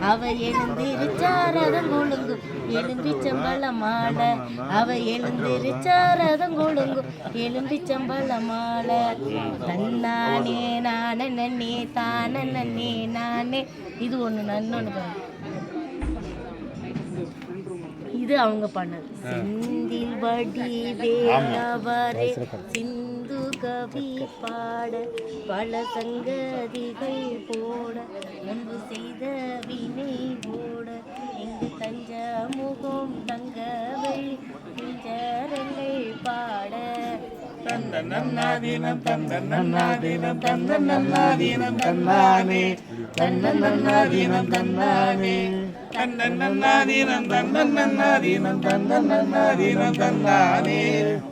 அவ எழுந்திருச்சாரதம் கொழுங்கும் எலும்பிச்சம்பழ மாலை. அவ எழுந்திருச்சாரதம் கொழுங்கும் எலும்பிச்சம்பழ மாலை. தன்னானே நானே நன்னே தானே நன்னே நானே. இது ஒன்று நன்னொன்று இது அவங்க பண்ணது. செந்தில் வடி வேலவரே சிந்து கவி பாட பல சங்கதிகள் போட முன்பு செய்த வினை போட எங்கு தஞ்ச முகம் தங்க வெள்ளி குஞ்சரங்கள் பாட தந்த நன்னாதீனம் தந்த நன்னாதீனம் தந்த நன்னாதீனம் தன்னானே தந்த நன்னாதீனம் தன்னானே தந்த நன்னாதீனம் தந்த நன்னாதீனம் தந்த நன்னாதீனம் தன்னானே.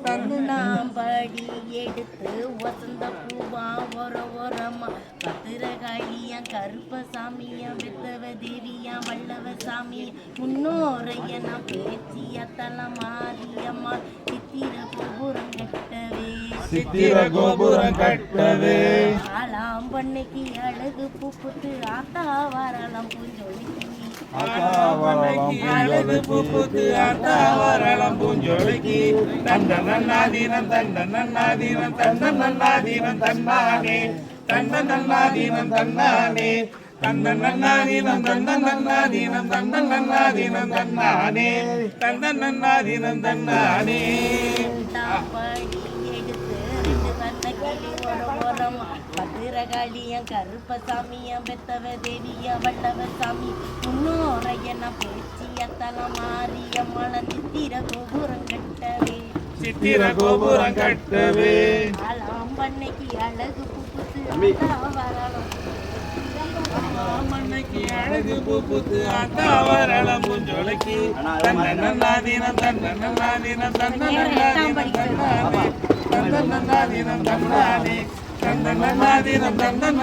தந்து நாம் படி எடுத்து வசந்த பூவா ஒரமா பத்திரகாளியா கருப்பசாமியா வெத்தவ தேவியா வல்லவ சாமி முன்னோரைய நான் பேச்சியா தல மாரியம்மா சித்திர கோபுரம் கட்டவே சித்திர கோபுரம் கட்டவே ஆலாம் பண்ணைக்கு அழகு பூப்புத்து ஆத்தா வரலாம் பூஞ்சொலிக்கு அழகு பூப்புத்து ஆத்தா வரலாம் பூஞ்சொலிக்கு. தந்த நன்னாதீனம் தந்த நன்னாதீனம் தந்த நன்னாதீனம் தன்னானே தந்த நன்னாதீனம் தன்னானே தந்த நன்னாதீனம் தந்த நன்னாதீனம் தந்த நன்னாதீனம் தன்னானே தந்த நன்னாதீனம் தன்னானே. பத்திரகாளியா கருப்பசாமியா பெத்தவ தேவியா வல்லவ சாமி முன்னோரைய நான் பேச்சிய தல மாரியம்மள சித்திர கோபுரம் கட்டவே சித்திர கோபுரம் கட்டவே ஆலாம் பண்ணைக்கு அழகு புப்புத்து வரலாம் மண்ணைக்கு அழகு பூப்புத்து ஆத்தா வரலாம் பூஞ்சொலைக்கு. தந்த நன்னாதீனம் தந்த நன்னாதீனம் தந்த நன்னாதீனம் தன்னானே தந்த நன்னாதீனம் தன்னானே தந்த நன்னாதீனம் தந்த